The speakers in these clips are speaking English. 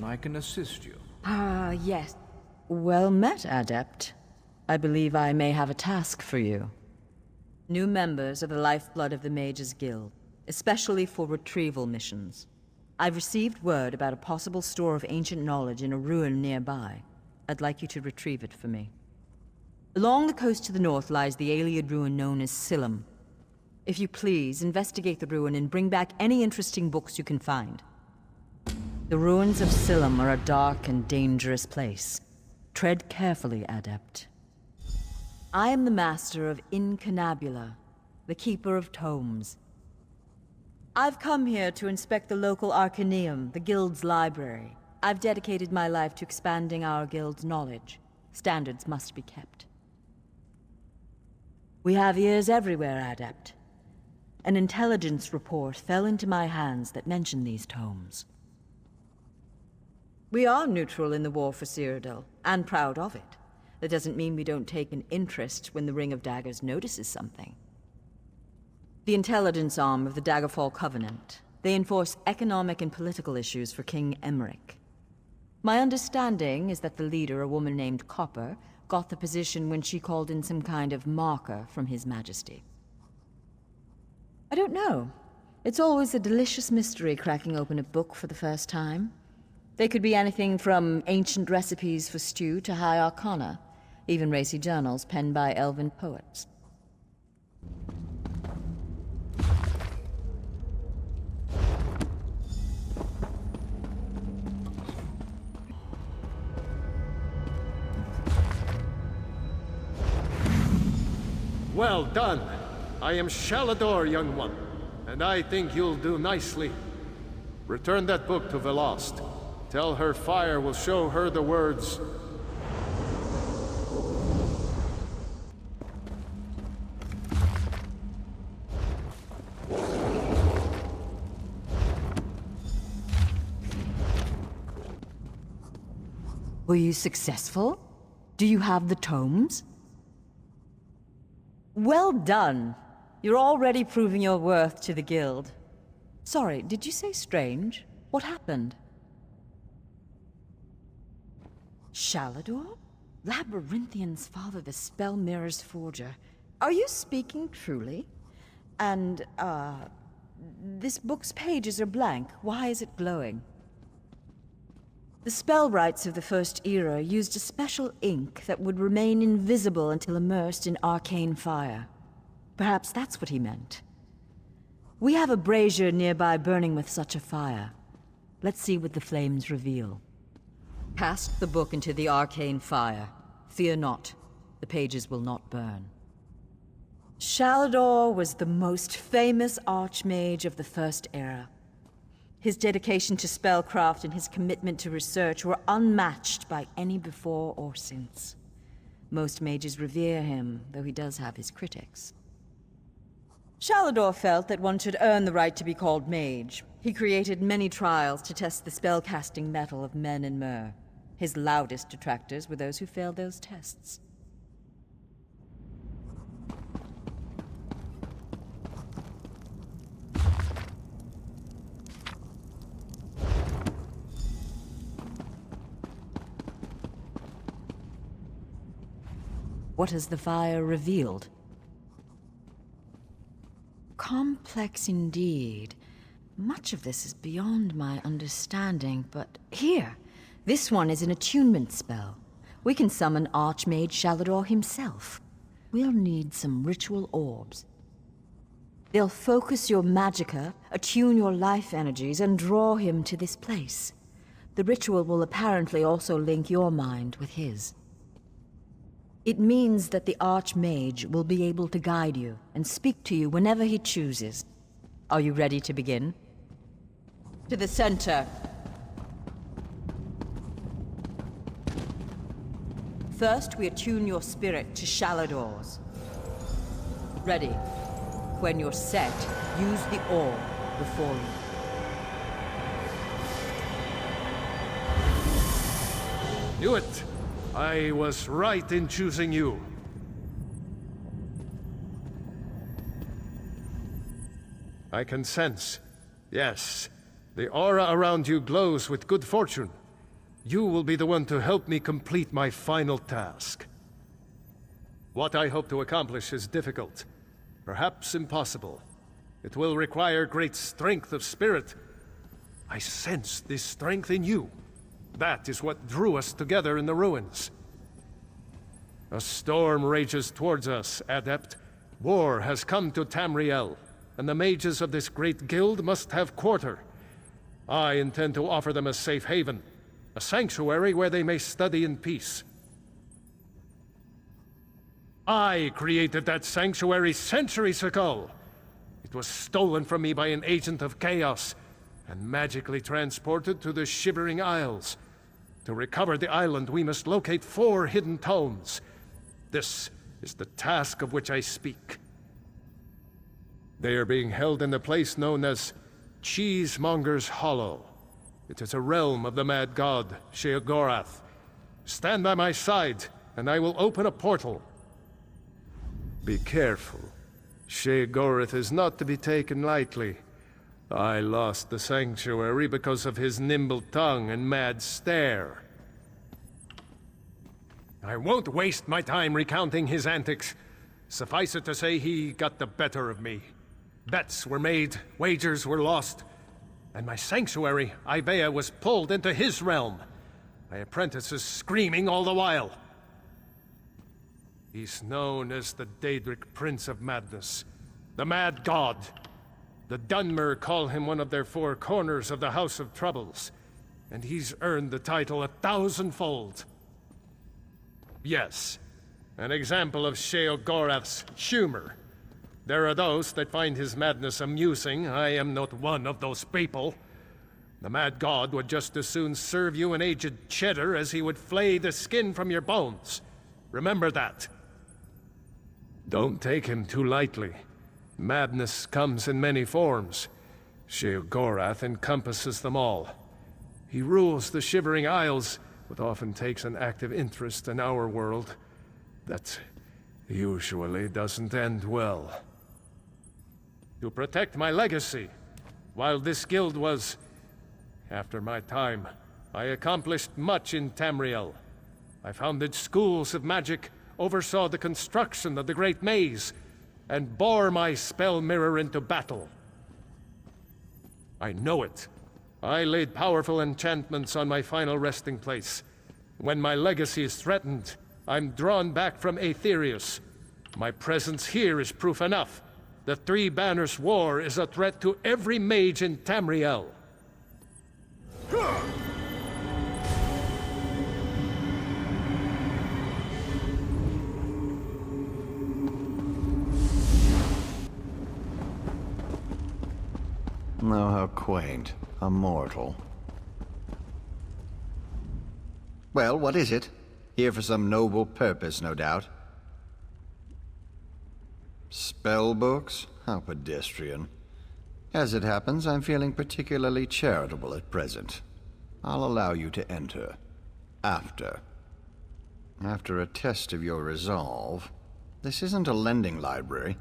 I can assist you. Ah, yes. Well met, Adept. I believe I may have a task for you. New members are the lifeblood of the Mage's Guild, especially for retrieval missions. I've received word about a possible store of ancient knowledge in a ruin nearby. I'd like you to retrieve it for me. Along the coast to the north lies the Ayleid ruin known as Silum. If you please, investigate the ruin and bring back any interesting books you can find. The ruins of Silum are a dark and dangerous place. Tread carefully, Adept. I am the master of Incunabula, the keeper of tomes. I've come here to inspect the local Arcaneum, the Guild's library. I've dedicated my life to expanding our Guild's knowledge. Standards must be kept. We have ears everywhere, Adept. An intelligence report fell into my hands that mentioned these tomes. We are neutral in the war for Cyrodiil, and proud of it. That doesn't mean we don't take an interest when the Ring of Daggers notices something. The intelligence arm of the Daggerfall Covenant. They enforce economic and political issues for King Emmerich. My understanding is that the leader, a woman named Copper, got the position when she called in some kind of marker from His Majesty. I don't know. It's always a delicious mystery cracking open a book for the first time. They could be anything from ancient recipes for stew to high arcana, even racy journals penned by elven poets. Well done. I am Shalador, young one, and I think you'll do nicely. Return that book to Velost. Tell her fire will show her the words. Were you successful? Do you have the tomes? Well done. You're already proving your worth to the Guild. Sorry, did you say strange? What happened? Shalador? Labyrinthian's father, the Spell Mirror's forger. Are you speaking truly? And, this book's pages are blank. Why is it glowing? The spellwrights of the First Era used a special ink that would remain invisible until immersed in arcane fire. Perhaps that's what he meant. We have a brazier nearby burning with such a fire. Let's see what the flames reveal. Cast the book into the arcane fire. Fear not, the pages will not burn. Shalador was the most famous archmage of the First Era. His dedication to spellcraft and his commitment to research were unmatched by any before or since. Most mages revere him, though he does have his critics. Shalador felt that one should earn the right to be called mage. He created many trials to test the spellcasting mettle of men and mer. His loudest detractors were those who failed those tests. What has the fire revealed? Complex indeed. Much of this is beyond my understanding, but here, this one is an attunement spell. We can summon Archmage Shalador himself. We'll need some ritual orbs. They'll focus your magicka, attune your life energies, and draw him to this place. The ritual will apparently also link your mind with his. It means that the Archmage will be able to guide you and speak to you whenever he chooses. Are you ready to begin? To the center. First, we attune your spirit to Shalador's. Ready. When you're set, use the orb before you. Knew it! I was right in choosing you. I can sense. Yes, the aura around you glows with good fortune. You will be the one to help me complete my final task. What I hope to accomplish is difficult, perhaps impossible. It will require great strength of spirit. I sense this strength in you. That is what drew us together in the ruins. A storm rages towards us, Adept. War has come to Tamriel, and the mages of this great guild must have quarter. I intend to offer them a safe haven, a sanctuary where they may study in peace. I created that sanctuary centuries ago. It was stolen from me by an agent of chaos, and magically transported to the Shivering Isles. To recover the island, we must locate 4 hidden tomes. This is the task of which I speak. They are being held in the place known as Cheesemonger's Hollow. It is a realm of the mad god, Sheogorath. Stand by my side, and I will open a portal. Be careful. Sheogorath is not to be taken lightly. I lost the sanctuary because of his nimble tongue and mad stare. I won't waste my time recounting his antics. Suffice it to say, he got the better of me. Bets were made, wagers were lost, and my sanctuary, Ivea, was pulled into his realm. My apprentices screaming all the while. He's known as the Daedric Prince of Madness, the Mad God. The Dunmer call him one of their 4 corners of the House of Troubles, and he's earned the title 1,000-fold. Yes, an example of Sheogorath's humor. There are those that find his madness amusing. I am not one of those people. The Mad God would just as soon serve you an aged cheddar as he would flay the skin from your bones. Remember that. Don't take him too lightly. Madness comes in many forms. Sheogorath encompasses them all. He rules the Shivering Isles, but often takes an active interest in our world. That usually doesn't end well. To protect my legacy, while this guild was after my time, I accomplished much in Tamriel. I founded schools of magic, oversaw the construction of the Great Maze, and bore my spell mirror into battle. I know it. I laid powerful enchantments on my final resting place. When my legacy is threatened, I'm drawn back from Aetherius. My presence here is proof enough. The Three Banners War is a threat to every mage in Tamriel. Oh, how quaint. A mortal. Well, what is it? Here for some noble purpose, no doubt. Spell books? How pedestrian. As it happens, I'm feeling particularly charitable at present. I'll allow you to enter. After a test of your resolve. This isn't a lending library.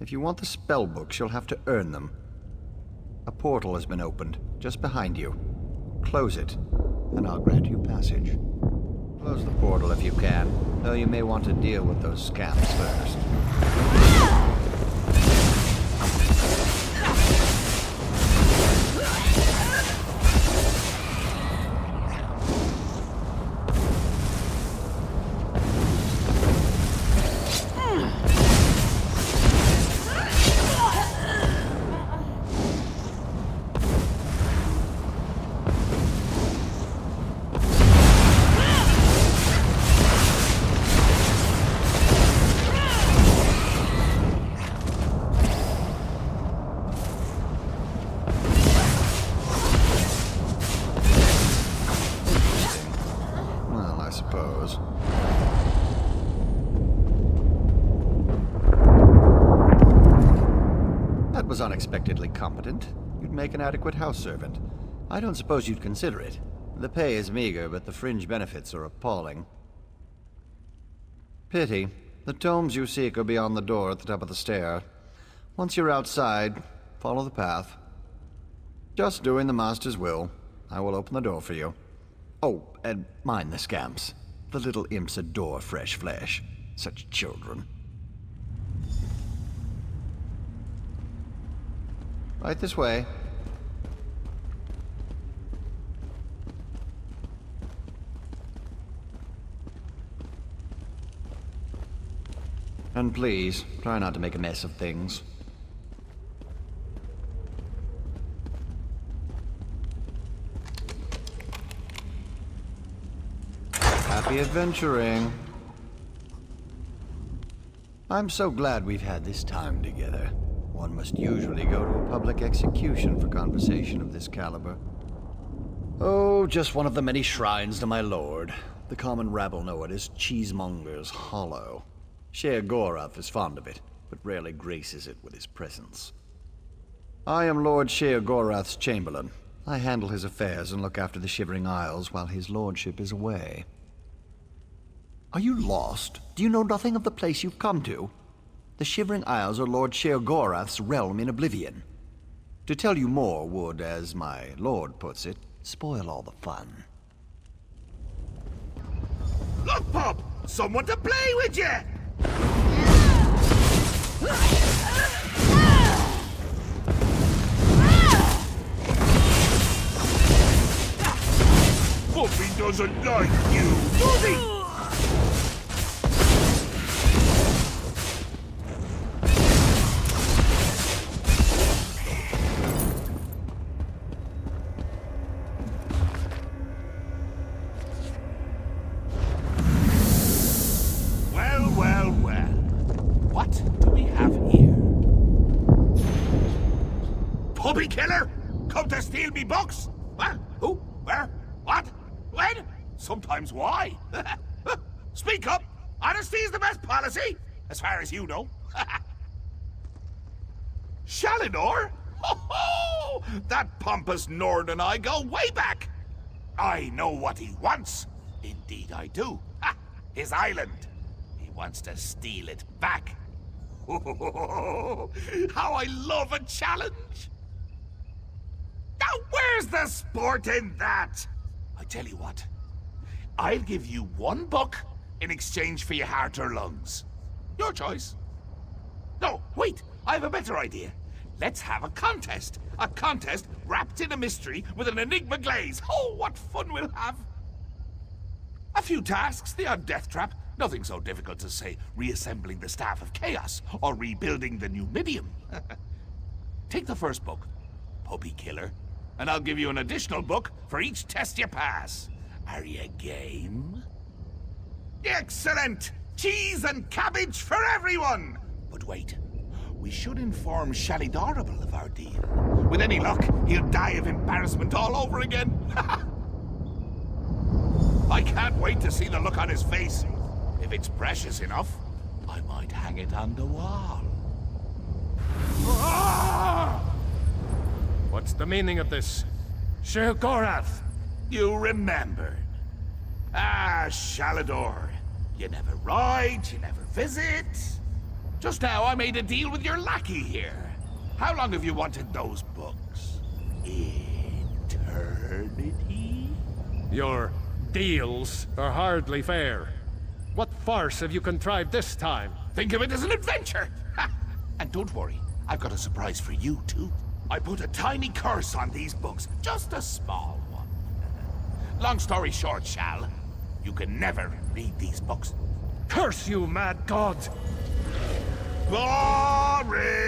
If you want the spell books, you'll have to earn them. A portal has been opened, just behind you. Close it, and I'll grant you passage. Close the portal if you can, though you may want to deal with those scamps first. That was unexpectedly competent. You'd make an adequate house servant. I don't suppose you'd consider it. The pay is meager, but the fringe benefits are appalling. Pity. The tomes you seek are beyond the door at the top of the stair. Once you're outside, follow the path. Just doing the Master's will. I will open the door for you. Oh, and mind the scamps. The little imps adore fresh flesh. Such children. Right this way. And please, try not to make a mess of things. Happy adventuring. I'm so glad we've had this time together. One must usually go to a public execution for conversation of this caliber. Oh, just one of the many shrines to my lord. The common rabble know it as Cheesemonger's Hollow. Sheogorath is fond of it, but rarely graces it with his presence. I am Lord Sheogorath's Chamberlain. I handle his affairs and look after the Shivering Isles while his lordship is away. Are you lost? Do you know nothing of the place you've come to? The Shivering Isles are Lord Sheogorath's realm in oblivion. To tell you more would, as my lord puts it, spoil all the fun. Look, Pop! Someone to play with you! Puppy doesn't like you, does he? Puppy killer? Come to steal me books? What? Who? Where? What? When? Sometimes why? Speak up! Honesty is the best policy, as far as you know. Shalinor? Ho-ho! That pompous Nord and I go way back. I know what he wants. Indeed I do. Ha! His island. He wants to steal it back. How I love a challenge! Now where's the sport in that? I tell you what, I'll give you one book in exchange for your heart or lungs. Your choice. No, wait, I have a better idea. Let's have a contest. A contest wrapped in a mystery with an enigma glaze. Oh, what fun we'll have. A few tasks, the odd death trap. Nothing so difficult as, say, reassembling the Staff of Chaos or rebuilding the Numidium. Take the first book, Puppy Killer, and I'll give you an additional book for each test you pass. Are you game? Excellent! Cheese and cabbage for everyone! But wait, we should inform Shalidorable of our deal. With any luck, he'll die of embarrassment all over again. I can't wait to see the look on his face. If it's precious enough, I might hang it on the wall. Ah! What's the meaning of this? Sheogorath! You remembered. Ah, Shalador. You never ride, you never visit. Just now I made a deal with your lackey here. How long have you wanted those books? Eternity? Your deals are hardly fair. What farce have you contrived this time? Think of it as an adventure! Ha! And don't worry, I've got a surprise for you, too. I put a tiny curse on these books, just a small one. Long story short, Shal, you can never read these books. Curse you, mad god! Boring!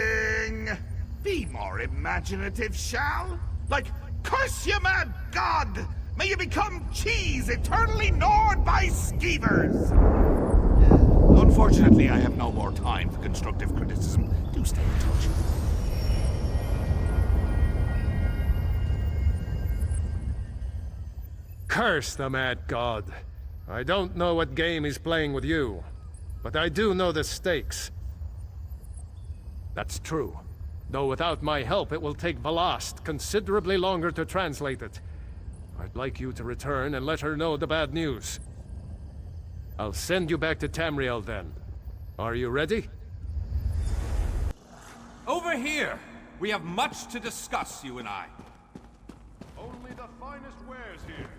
Be more imaginative, Shal. Like, curse you, mad god! May you become cheese eternally gnawed by skeevers! Unfortunately, I have no more time for constructive criticism. Do stay in touch. Curse the mad god. I don't know what game he's playing with you, but I do know the stakes. That's true. Though without my help, it will take Velast considerably longer to translate it. I'd like you to return and let her know the bad news. I'll send you back to Tamriel then. Are you ready? Over here! We have much to discuss, you and I. Only the finest wares here.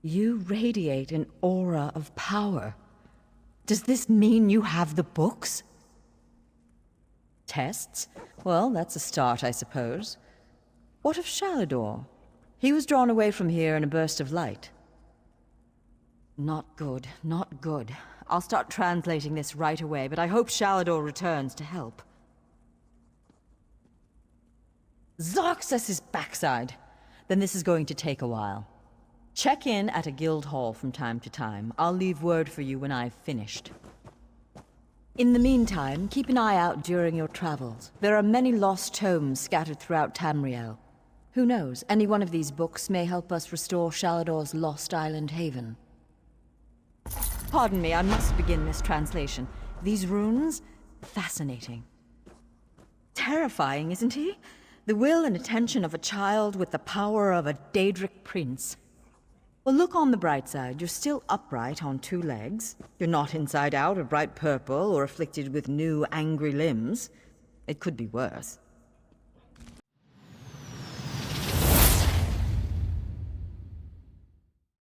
You radiate an aura of power. Does this mean you have the books? Tests? Well, that's a start, I suppose. What of Shalador? He was drawn away from here in a burst of light. Not good, not good. I'll start translating this right away, but I hope Shalador returns to help. Zarxus' backside! Then this is going to take a while. Check in at a guild hall from time to time. I'll leave word for you when I've finished. In the meantime, keep an eye out during your travels. There are many lost tomes scattered throughout Tamriel. Who knows, any one of these books may help us restore Shalador's lost island haven. Pardon me, I must begin this translation. These runes? Fascinating. Terrifying, isn't he? The will and attention of a child with the power of a Daedric prince. Well, look on the bright side. You're still upright on 2 legs. You're not inside out or bright purple or afflicted with new angry limbs. It could be worse.